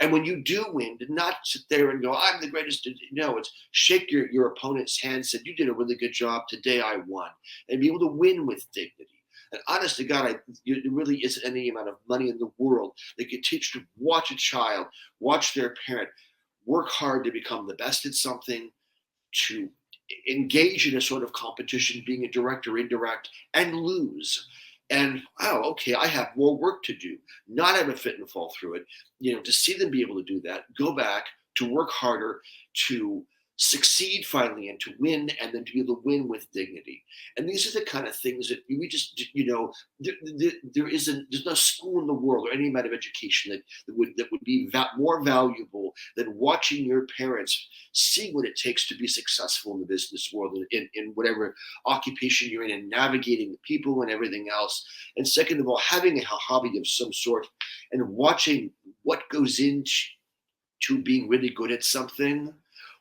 [SPEAKER 2] And when you do win, to not sit there and go, I'm the greatest. No, it's shake your opponent's hand, said, you did a really good job, today I won, and be able to win with dignity. And honest to God, there really isn't any amount of money in the world that could teach to watch a child, watch their parent work hard to become the best at something, to engage in a sort of competition, being a direct or indirect, and lose. And, oh, okay, I have more work to do, not have a fit and fall through it. To see them be able to do that, go back, to work harder, to succeed finally, and to win, and then to be able to win with dignity. And these are the kind of things that we just, there's no school in the world or any amount of education that would be more valuable than watching your parents see what it takes to be successful in the business world, in whatever occupation you're in, and navigating the people and everything else. And second of all, having a hobby of some sort and watching what goes into being really good at something,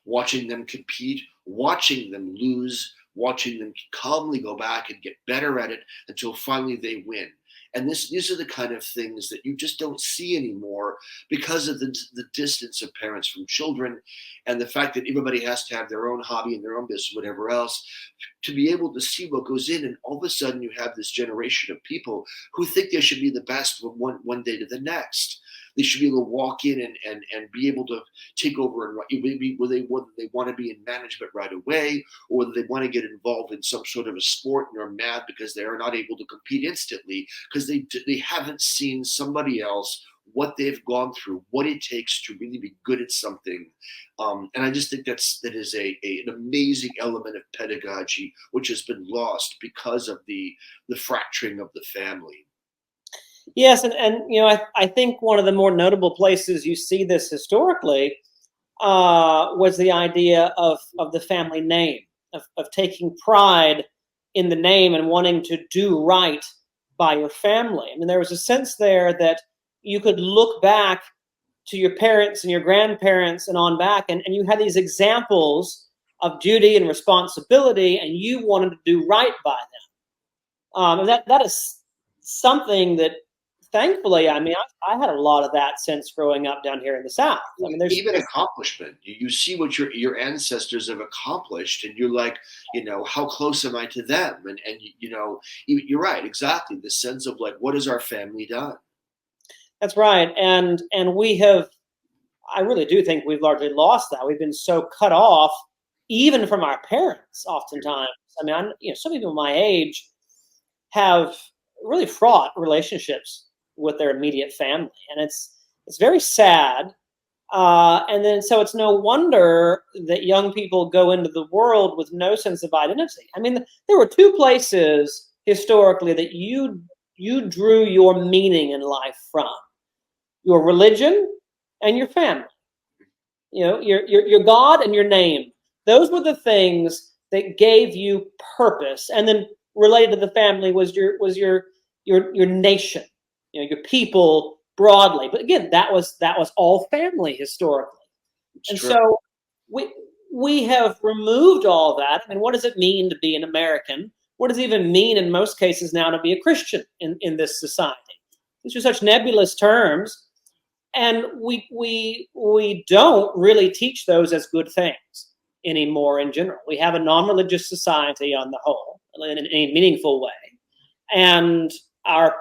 [SPEAKER 2] watching them compete, watching them lose, watching them calmly go back and get better at it until finally they win. And these are the kind of things that you just don't see anymore because of the distance of parents from children, and the fact that everybody has to have their own hobby and their own business, whatever else, to be able to see what goes in. And all of a sudden you have this generation of people who think they should be the best from one day to the next. They should be able to walk in and be able to take over, and whether they want to be in management right away, or whether they want to get involved in some sort of a sport and are mad because they are not able to compete instantly because they haven't seen somebody else, what they've gone through, what it takes to really be good at something. And I just think that is an amazing element of pedagogy which has been lost because of the fracturing of the family.
[SPEAKER 3] Yes, and I think one of the more notable places you see this historically was the idea of the family name, of taking pride in the name and wanting to do right by your family. I mean, there was a sense there that you could look back to your parents and your grandparents and on back, and you had these examples of duty and responsibility, and you wanted to do right by them. And that is something that, thankfully, I mean, I had a lot of that sense growing up down here in the South. I mean, there's
[SPEAKER 2] even accomplishment. You see what your ancestors have accomplished, and you're like, how close am I to them? And you're right, exactly. The sense of like, what has our family done?
[SPEAKER 3] That's right, and I really do think we've largely lost that. We've been so cut off, even from our parents, oftentimes. I mean, some people my age have really fraught relationships with their immediate family, and it's very sad. And then so it's no wonder that young people go into the world with no sense of identity. I mean, there were two places historically that you drew your meaning in life from: your religion and your family. You know, your God and your name. Those were the things that gave you purpose. And then related to the family was your nation, you know, your people broadly. But again, that was all family historically. And
[SPEAKER 2] true.
[SPEAKER 3] so we have removed all that. I mean, what does it mean to be an American? What does it even mean in most cases now to be a Christian in this society? These are such nebulous terms. And we don't really teach those as good things anymore in general. We have a non-religious society on the whole, in a meaningful way. And our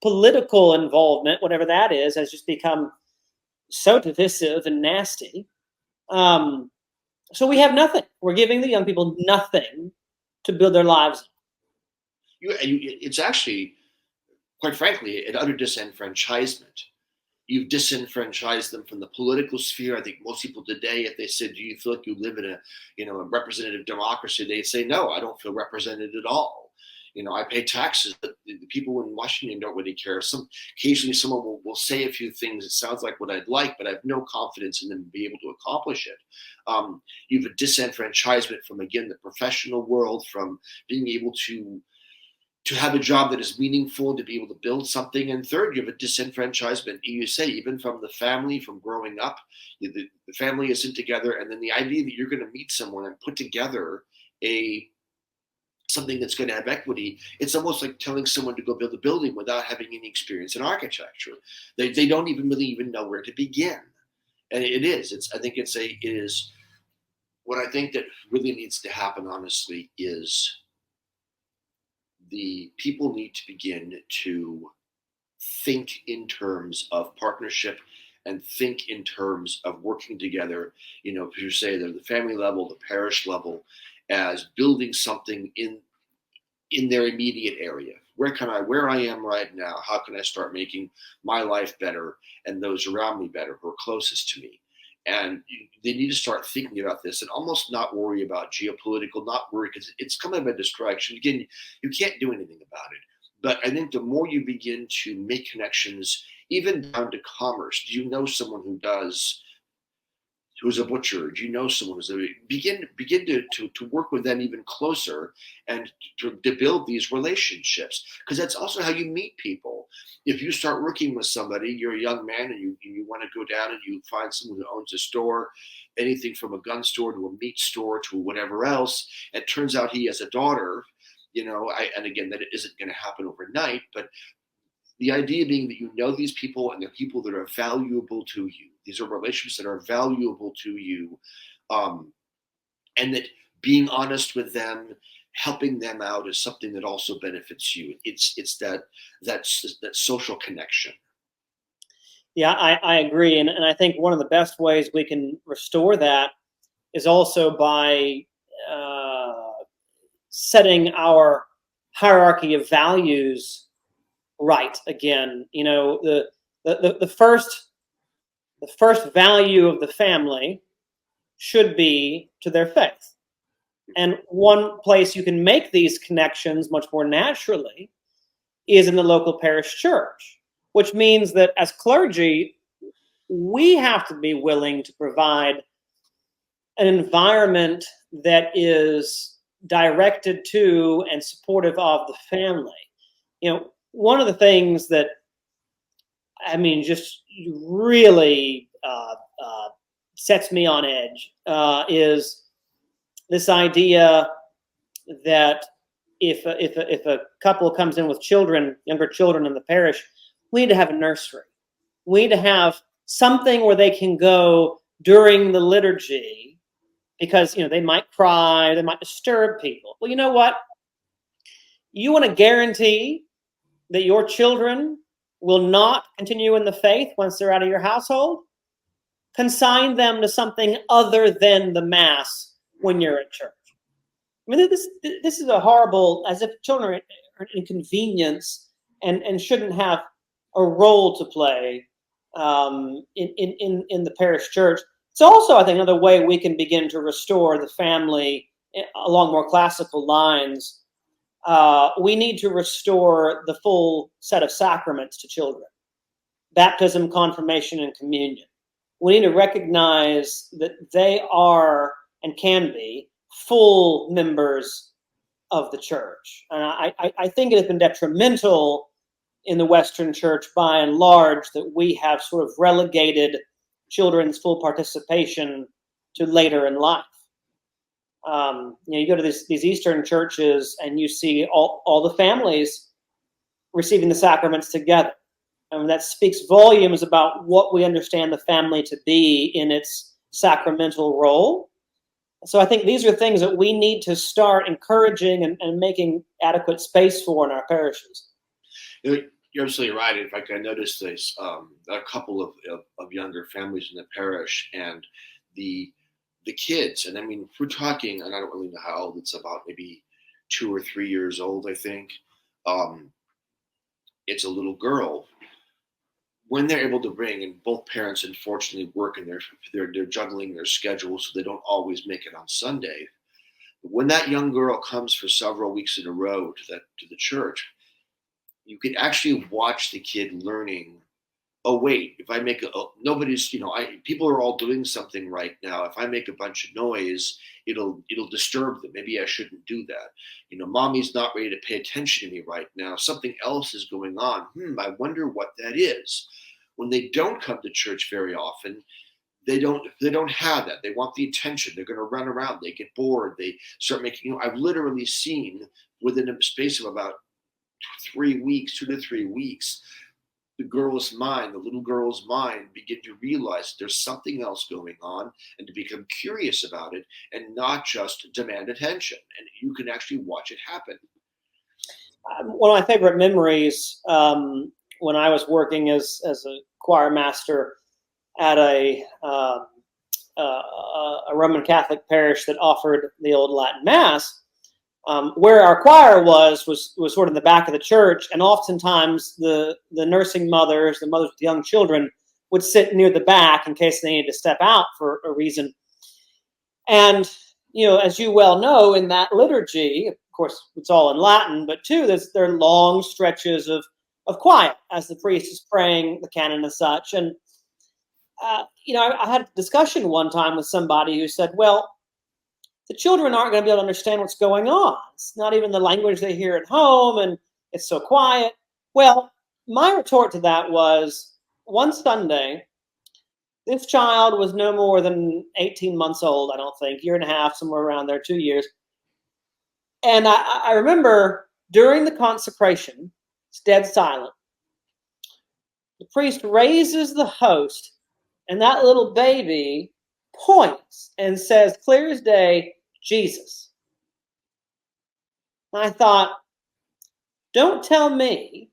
[SPEAKER 3] political involvement, whatever that is, has just become so divisive and nasty. So we have nothing. We're giving the young people nothing to build their lives.
[SPEAKER 2] It's actually, quite frankly, an utter disenfranchisement. You've disenfranchised them from the political sphere. I think most people today, if they said, "Do you feel like you live in a representative democracy?" they'd say, "No, I don't feel represented at all. You know, I pay taxes, but the people in Washington don't really care." Occasionally someone will say a few things that sounds like what I'd like, but I have no confidence in them to be able to accomplish it. You have a disenfranchisement from, again, the professional world, from being able to have a job that is meaningful, to be able to build something. And third, you have a disenfranchisement, you say, even from the family, from growing up. The family isn't together, and then the idea that you're going to meet someone and put together something that's going to have equity, it's almost like telling someone to go build a building without having any experience in architecture. They don't even know where to begin. And it is what I think that really needs to happen, honestly, is the people need to begin to think in terms of partnership and think in terms of working together, you know, as you say, the family level, the parish level, as building something in their immediate area. Where I am right now, how can I start making my life better and those around me better who are closest to me? And they need to start thinking about this and almost not worry about geopolitical, not worry, because it's kind of a distraction. Again, you can't do anything about it. But I think the more you begin to make connections, even down to commerce, do you know someone who's a butcher? Do you know someone who's begin to work with them even closer and to build these relationships? Because that's also how you meet people. If you start working with somebody, you're a young man and you want to go down and you find someone who owns a store, anything from a gun store to a meat store to whatever else, it turns out he has a daughter, you know, and again, that it isn't going to happen overnight, but the idea being that you know these people and they're people that are valuable to you. These are relationships that are valuable to you. And that being honest with them, helping them out is something that also benefits you. It's that social connection.
[SPEAKER 3] Yeah, I agree. And I think one of the best ways we can restore that is also by setting our hierarchy of values right again. You know, the first value of the family should be to their faith. And one place you can make these connections much more naturally is in the local parish church, which means that as clergy, we have to be willing to provide an environment that is directed to and supportive of the family. You know, one of the things that, I mean, just really sets me on edge is this idea that if a couple comes in with children, younger children in the parish, we need to have a nursery. We need to have something where they can go during the liturgy because, you know, they might cry, they might disturb people. Well, you know what? You want to guarantee that your children will not continue in the faith once they're out of your household? Consign them to something other than the Mass when you're at church. I mean, this is a horrible, as if children are an inconvenience and shouldn't have a role to play in the parish church. It's also, I think, another way we can begin to restore the family along more classical lines. We need to restore the full set of sacraments to children: baptism, confirmation, and communion. We need to recognize that they are and can be full members of the church. And I think it has been detrimental in the Western church by and large that we have sort of relegated children's full participation to later in life. You go to these Eastern churches and you see all the families receiving the sacraments together. And that speaks volumes about what we understand the family to be in its sacramental role. So I think these are things that we need to start encouraging and making adequate space for in our parishes.
[SPEAKER 2] You're absolutely right. In fact, I noticed this a couple of younger families in the parish, and the kids. And I mean, if we're talking, and I don't really know how old it's, about maybe 2 or 3 years old, I think. It's a little girl. When they're able to bring, and both parents unfortunately work, and they're juggling their schedules, so they don't always make it on Sunday. But when that young girl comes for several weeks in a row to the church, you can actually watch the kid learning. Oh wait, if I make nobody's, people are all doing something right now. If I make a bunch of noise, it'll disturb them. Maybe I shouldn't do that. Mommy's not ready to pay attention to me right now. Something else is going on. I wonder what that is. When they don't come to church very often, they don't have that. They want the attention. They're going to run around. They get bored. They start making. I've literally seen within a space of about 3 weeks, 2 to 3 weeks, the little girl's mind begin to realize there's something else going on, and to become curious about it and not just demand attention. And you can actually watch it happen.
[SPEAKER 3] One of my favorite memories when I was working as a choir master at a Roman Catholic parish that offered the old Latin Mass, where our choir was sort of in the back of the church, and oftentimes the nursing mothers, the mothers with young children, would sit near the back in case they needed to step out for a reason. And as you well know, in that liturgy, of course, it's all in Latin, but too, there are long stretches of quiet as the priest is praying the canon and such. And I had a discussion one time with somebody who said, well, the children aren't going to be able to understand what's going on. It's not even the language they hear at home, and it's so quiet. Well, my retort to that was, one Sunday, this child was no more than 18 months old, I don't think, year and a half, somewhere around there, 2 years. And I remember during the consecration, it's dead silent. The priest raises the host, and that little baby points and says, clear as day, Jesus. And I thought, don't tell me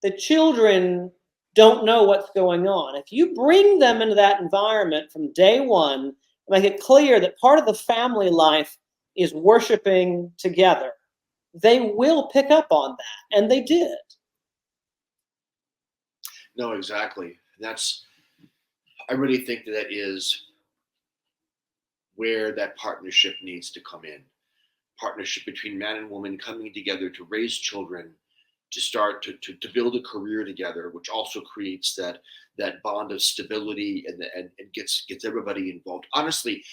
[SPEAKER 3] the children don't know what's going on. If you bring them into that environment from day one, make it clear that part of the family life is worshiping together, they will pick up on that. And they did.
[SPEAKER 2] No, exactly. I really think that is where that partnership needs to come in. Partnership between man and woman coming together to raise children, to start to build a career together, which also creates that bond of stability and gets everybody involved. Honestly,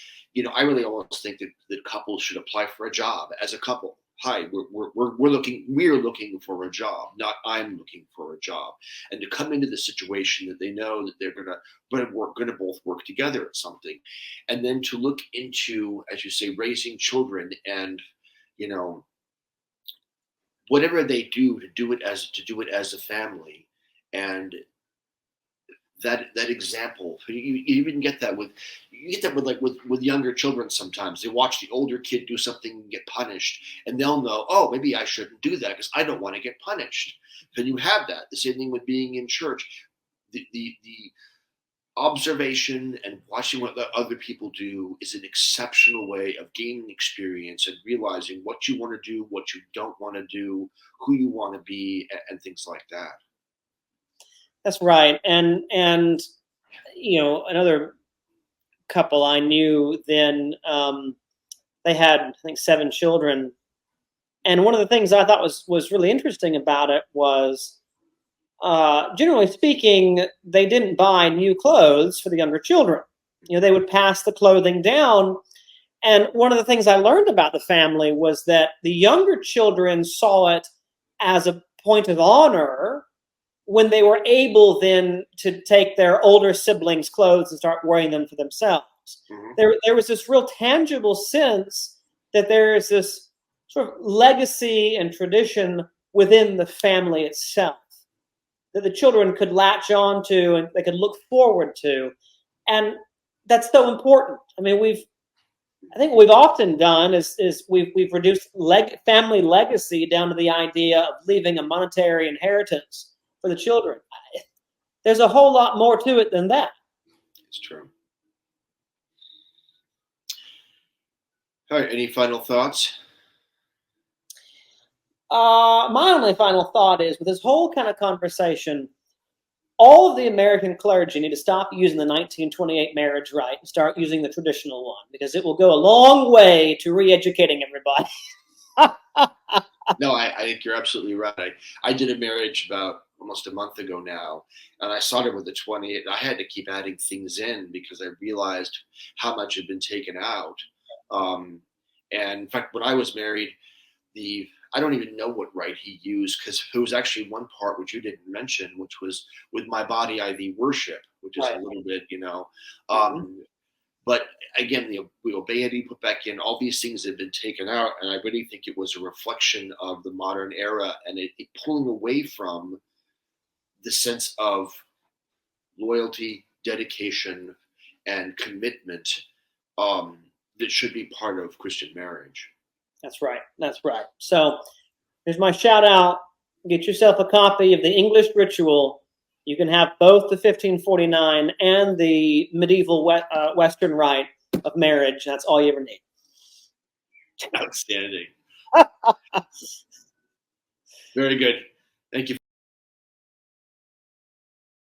[SPEAKER 2] I really almost think that couples should apply for a job as a couple. Hi, we're looking for a job, not I'm looking for a job. And to come into the situation that they know that they're gonna both work together at something, and then to look into, as you say, raising children, and whatever they do, to do it as a family. And that example, you even get that with younger children. Sometimes they watch the older kid do something and get punished, and they'll know, oh, maybe I shouldn't do that because I don't want to get punished. Then you have that. The same thing with being in church. The observation and watching what the other people do is an exceptional way of gaining experience and realizing what you want to do, what you don't want to do, who you want to be, and things like that.
[SPEAKER 3] That's right. And another couple I knew then, they had, I think, 7 children. And one of the things I thought was really interesting about it was, generally speaking, they didn't buy new clothes for the younger children. They would pass the clothing down. And one of the things I learned about the family was that the younger children saw it as a point of honor when they were able then to take their older siblings' clothes and start wearing them for themselves. Mm-hmm. There was this real tangible sense that there is this sort of legacy and tradition within the family itself that the children could latch on to and they could look forward to. And that's so important. I mean, I think what we've often done is we've reduced family legacy down to the idea of leaving a monetary inheritance for the children. There's a whole lot more to it than that.
[SPEAKER 2] It's true. All right, any final thoughts?
[SPEAKER 3] My only final thought is, with this whole kind of conversation, all of the American clergy need to stop using the 1928 marriage rite and start using the traditional one, because it will go a long way to re-educating everybody.
[SPEAKER 2] No, I think you're absolutely right. I did a marriage about almost a month ago now, and I started with the 28. I had to keep adding things in because I realized how much had been taken out. And in fact, when I was married, I don't even know what rite he used, because there was actually one part which you didn't mention, which was with my body I thee worship, which is right. A little bit, But again, we obey it, he put back in. All these things have been taken out, and I really think it was a reflection of the modern era, and it pulling away from the sense of loyalty, dedication, and commitment that should be part of Christian marriage.
[SPEAKER 3] That's right. That's right. So here's my shout out. Get yourself a copy of the English Ritual. You can have both the 1549 and the medieval Western rite of marriage. That's all you ever need.
[SPEAKER 2] Outstanding. Very good. Thank you.